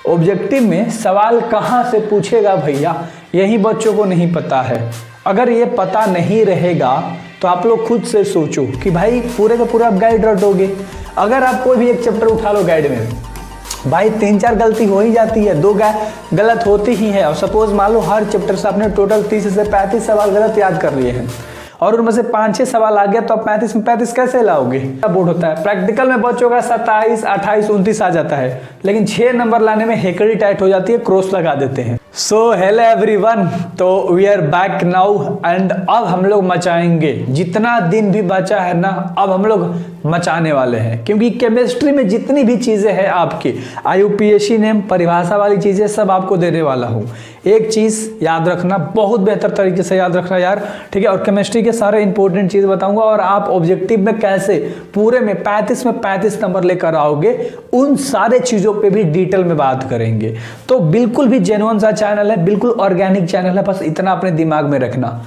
Objective में सवाल कहाँ से पूछेगा भैया, यही बच्चों को नहीं पता है। अगर ये पता नहीं रहेगा तो आप लोग खुद से सोचो कि भाई पूरे का पूरा आप गाइड रटोगे। अगर आप कोई भी एक चैप्टर उठा लो गाइड में, भाई 3-4 गलती हो ही जाती है, 2 गलत होती ही है। और सपोज मान लो हर चैप्टर से आपने टोटल 30 से 35 सवाल गलत याद कर लिए हैं और उनमें से 5-6 सवाल आ गया, तो आप 35 में 35 कैसे लाओगे? बोर्ड होता है प्रैक्टिकल में बच्चों का 27, 28, 29 आ जाता है, लेकिन 6 नंबर लाने में हेकड़ी टाइट हो जाती है, क्रॉस लगा देते हैं। सो हेलो एवरीवन, तो we are back now and अब हम लोग मचाएंगे। जितना दिन भी बचा है ना, अब हम लोग मचाने वाले हैं, क्योंकि केमिस्ट्री में जितनी भी चीजें हैं आपकी IUPAC नेम परिभाषा वाली चीजें सब आपको देने वाला हूँ। एक चीज याद रखना, बहुत बेहतर तरीके से याद रखना यार, ठीक है। और केमिस्ट्री के सारे इंपॉर्टेंट चीज बताऊंगा और आप ऑब्जेक्टिव में कैसे पूरे में 35 में 35 नंबर लेकर आओगे, उन सारे चीजों पे भी डिटेल में बात करेंगे। तो बिल्कुल भी जेन्युइन सा चैनल है, बिल्कुल ऑर्गेनिक चैनल है, बस इतना अपने दिमाग में रखना।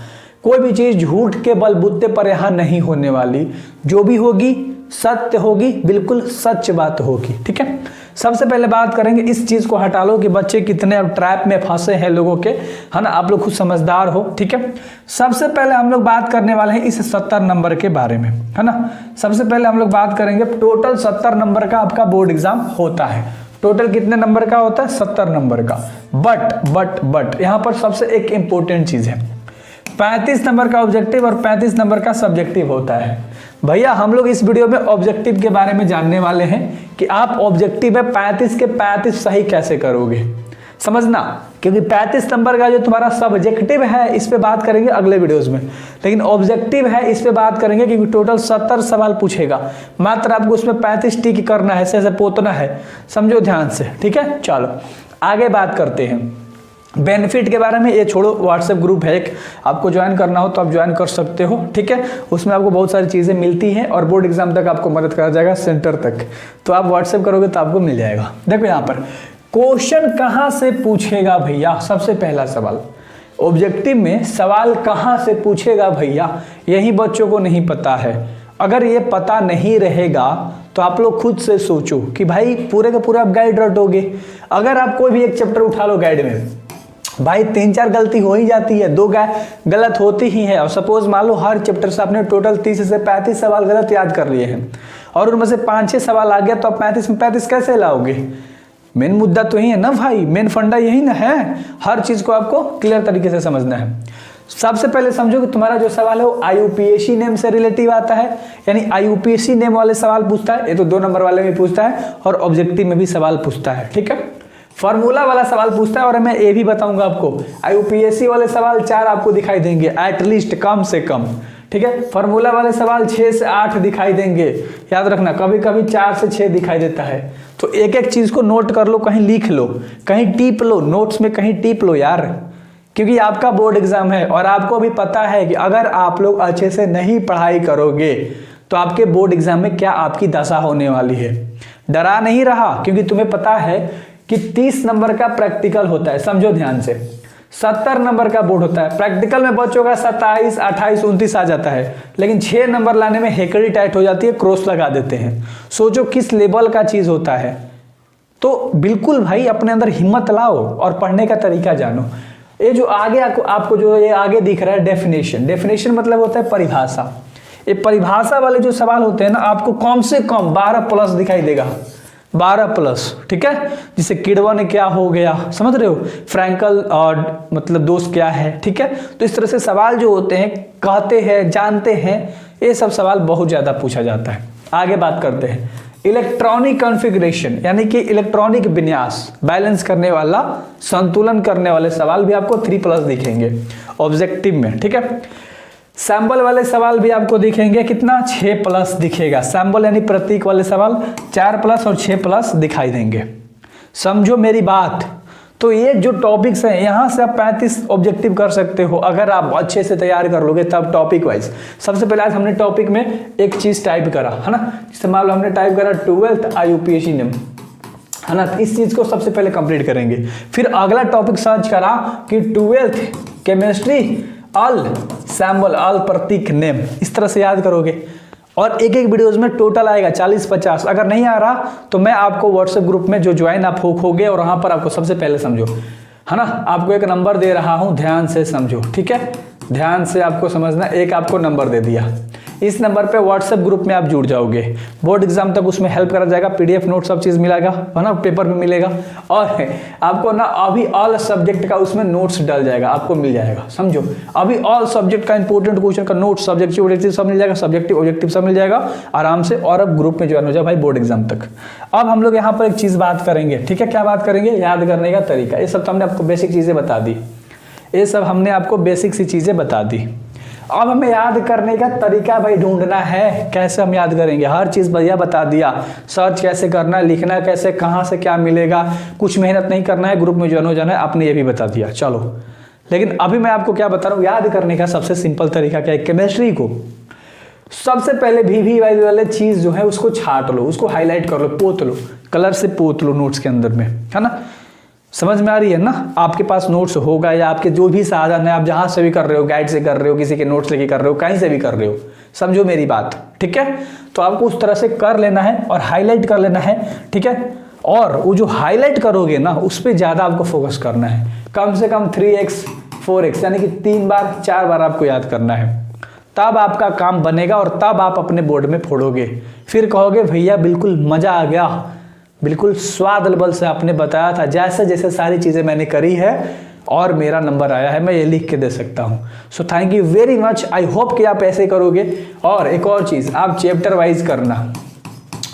कोई भी चीज झूठ के बलबूते पर यहां नहीं होने वाली, जो भी होगी सत्य होगी, बिल्कुल सच बात होगी, ठीक है। सबसे पहले बात करेंगे, इस चीज को हटा लो कि बच्चे कितने अब ट्रैप में फंसे हैं लोगों के, है ना, आप लोग खुद समझदार हो, ठीक है। सबसे पहले हम लोग बात करने वाले हैं इस 70 नंबर के बारे में, है ना। सबसे पहले हम लोग बात करेंगे, टोटल 70 नंबर का आपका बोर्ड एग्जाम होता है। टोटल कितने नंबर का होता है? 70 नंबर का। बट यहां पर सबसे एक इंपॉर्टेंट चीज है, 35 नंबर का ऑब्जेक्टिव और 35 नंबर का सब्जेक्टिव होता है। भैया हम लोग इस वीडियो में ऑब्जेक्टिव के बारे में जानने वाले हैं कि आप ऑब्जेक्टिव में 35 के 35 सही कैसे करोगे, समझना। क्योंकि 35 नंबर का जो तुम्हारा सब्जेक्टिव है, इस पे बात करेंगे अगले वीडियोस में, लेकिन ऑब्जेक्टिव है इस पे बात करेंगे क्योंकि टोटल 70 सवाल पूछेगा, मात्र आपको उसमें 35 टिक करना है, ऐसे पोतना है, समझो ध्यान से, ठीक है। चलो आगे बात करते हैं बेनिफिट के बारे में। ये छोड़ो, व्हाट्सएप ग्रुप है एक, आपको ज्वाइन करना हो तो आप ज्वाइन कर सकते हो, ठीक है। उसमें आपको बहुत सारी चीज़ें मिलती हैं और बोर्ड एग्जाम तक आपको मदद करा जाएगा, सेंटर तक। तो आप व्हाट्सएप करोगे तो आपको मिल जाएगा। देखो यहाँ पर क्वेश्चन कहाँ से पूछेगा भैया, सबसे पहला सवाल ऑब्जेक्टिव में सवाल कहाँ से पूछेगा भैया, यही बच्चों को नहीं पता है। अगर ये पता नहीं रहेगा तो आप लोग खुद से सोचो कि भाई पूरे का पूरा आप गाइड रटोगे। अगर आप कोई भी एक चैप्टर उठा लो गाइड में, भाई 3-4 गलती हो ही जाती है, 2 गलत होती ही है। और सपोज मान लो हर चैप्टर से आपने टोटल 30 से 35 सवाल गलत याद कर लिए हैं और उनमें से 5-6 सवाल आ गया, तो आप 35 में 35 कैसे लाओगे? मेन मुद्दा तो यही है ना भाई, मेन फंडा यही ना है। हर चीज को आपको क्लियर तरीके से समझना है। सबसे पहले समझो कि तुम्हारा जो सवाल है वो IUPAC नेम से रिलेटिव आता है, यानी IUPAC नेम वाले सवाल पूछता है। ये तो 2 नंबर वाले में पूछता है और ऑब्जेक्टिव में भी सवाल पूछता है, ठीक है। फॉर्मूला वाला सवाल पूछता है और मैं ये भी बताऊंगा आपको, IUPAC वाले सवाल 4 आपको दिखाई देंगे एटलीस्ट, कम से कम, ठीक है। फॉर्मूला वाले सवाल 6 से 8 दिखाई देंगे, याद रखना, कभी कभी 4 से 6 दिखाई देता है। तो एक एक चीज को नोट कर लो, कहीं लिख लो, कहीं टीप लो, नोट्स में कहीं टीप लो यार, क्योंकि आपका बोर्ड एग्जाम है और आपको भी पता है कि अगर आप लोग अच्छे से नहीं पढ़ाई करोगे तो आपके बोर्ड एग्जाम में क्या आपकी दशा होने वाली है। डरा नहीं रहा, क्योंकि तुम्हें पता है कि 30 नंबर का प्रैक्टिकल होता है, समझो ध्यान से। 70 नंबर का बोर्ड होता है, प्रैक्टिकल में बच्चों का 27, 28, 29 आ जाता है, लेकिन 6 नंबर लाने में हेकड़ी टाइट हो जाती है, क्रॉस लगा देते हैं। सोचो किस लेवल का चीज होता है। तो बिल्कुल भाई अपने अंदर हिम्मत लाओ और पढ़ने का तरीका जानो। ये जो आगे आपको जो ये आगे दिख रहा है डेफिनेशन मतलब होता है परिभाषा। ये परिभाषा वाले जो सवाल होते हैं ना, आपको कम से कम 12+ दिखाई देगा, 12+, ठीक है। जिसे किडवन क्या हो गया, समझ रहे हो, फ्रैंकल और मतलब दोष क्या है, ठीक है। तो इस तरह से सवाल जो होते हैं, कहते हैं, जानते हैं, ये सब सवाल बहुत ज्यादा पूछा जाता है। आगे बात करते हैं इलेक्ट्रॉनिक कॉन्फ़िगरेशन, यानी कि इलेक्ट्रॉनिक विन्यास, बैलेंस करने वाला, संतुलन करने वाले सवाल भी आपको 3+ दिखेंगे ऑब्जेक्टिव में, ठीक है। सैंबल वाले सवाल भी आपको दिखेंगे, कितना 6+ दिखेगा। सैंबल यानी प्रतीक वाले सवाल 4+ और 6+ दिखाई देंगे, समझो मेरी बात। तो ये जो टॉपिक्स हैं, यहाँ से आप 35 ऑब्जेक्टिव कर सकते हो अगर आप अच्छे से तैयार कर लोगे तब टॉपिक वाइज। सबसे पहले आज हमने टॉपिक में एक चीज टाइप करा, है ना, जैसे मान लो हमने टाइप करा 12th IUPAC नेम, है ना। इस चीज को सबसे पहले कंप्लीट करेंगे। फिर अगला टॉपिक सर्च करा कि 12th केमिस्ट्री अल सैंबल अल प्रतीक नेम, इस तरह से याद करोगे। और एक एक वीडियोज़ में टोटल आएगा 40-50। अगर नहीं आ रहा तो मैं आपको व्हाट्सएप ग्रुप में जो ज्वाइन आप होगे और वहाँ पर आपको सबसे पहले समझो, है ना, आपको एक नंबर दे रहा हूँ, ध्यान से समझो, ठीक है, ध्यान से आपको समझना। एक आपको नंबर दे दिया, इस नंबर पे व्हाट्सएप ग्रुप में आप जुड़ जाओगे। बोर्ड एग्जाम तक उसमें हेल्प करा जाएगा, पीडीएफ नोट सब चीज़ मिलेगा, है ना, पेपर में मिलेगा। और आपको ना अभी ऑल सब्जेक्ट का उसमें नोट्स डल जाएगा, आपको मिल जाएगा, समझो। अभी ऑल सब्जेक्ट का इंपॉर्टेंट क्वेश्चन का नोट, सब्जेक्टिव ऑब्जेक्टिव सब मिल जाएगा, सब्जेक्टिव ऑब्जेक्टिव सब मिल जाएगा आराम से। और अब ग्रुप में ज्वाइन हो जाए भाई बोर्ड एग्जाम तक। अब हम लोग यहाँ पर एक चीज़ बात करेंगे, ठीक है, क्या बात करेंगे, याद करने का तरीका। ये सब तो हमने आपको बेसिक चीज़ें बता दी, ये सब हमने आपको बेसिक सी चीज़ें बता दी। अब हमें याद करने का तरीका भाई ढूंढना है, कैसे हम याद करेंगे। हर चीज़ भैया बता दिया, सर्च कैसे करना है, लिखना कैसे, कहाँ से क्या मिलेगा, कुछ मेहनत नहीं करना है, ग्रुप में ज्वाइन हो जाना है, आपने ये भी बता दिया। चलो, लेकिन अभी मैं आपको क्या बता रहा हूँ, याद करने का सबसे सिंपल तरीका क्या है। केमिस्ट्री को सबसे पहले वी वाले चीज़ जो है उसको छाट लो, उसको हाईलाइट कर लो, पोत लो, कलर से पोत लो नोट्स के अंदर में, है ना। समझ में आ रही है ना। आपके पास नोट्स होगा या आपके जो भी साधन है, आप जहाँ से भी कर रहे हो, गाइड से कर रहे हो, किसी के नोट्स लेके कर रहे हो, कहीं से भी कर रहे हो, समझो मेरी बात, ठीक है। तो आपको उस तरह से कर लेना है और हाईलाइट कर लेना है, ठीक है। और वो जो हाईलाइट करोगे ना, उस पर ज़्यादा आपको फोकस करना है, कम से कम 3x 4x यानी कि 3 बार 4 बार आपको याद करना है। तब आपका काम बनेगा और तब आप अपने बोर्ड में फोड़ोगे, फिर कहोगे भैया बिल्कुल मज़ा आ गया, बिल्कुल स्वाद बल से आपने बताया था, जैसे जैसे सारी चीज़ें मैंने करी है और मेरा नंबर आया है, मैं ये लिख के दे सकता हूँ। So thank you very much, I hope कि आप ऐसे करोगे। और एक और चीज़, आप चैप्टर वाइज करना,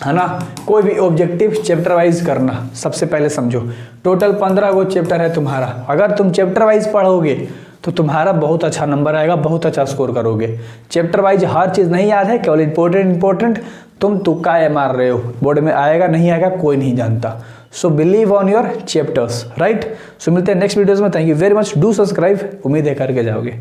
है ना, कोई भी ऑब्जेक्टिव चैप्टर वाइज करना। सबसे पहले समझो, टोटल 15 वो चैप्टर है तुम्हारा, अगर तुम चैप्टर वाइज पढ़ोगे तो तुम्हारा बहुत अच्छा नंबर आएगा, बहुत अच्छा स्कोर करोगे। चैप्टर वाइज हर चीज़ नहीं याद है, केवल इंपॉर्टेंट तुम तुक्का मार रहे हो, बोर्ड में आएगा नहीं आएगा कोई नहीं जानता। So believe on your chapters, right. So मिलते हैं नेक्स्ट वीडियोस में। Thank you very much, do subscribe, उम्मीद है करके जाओगे।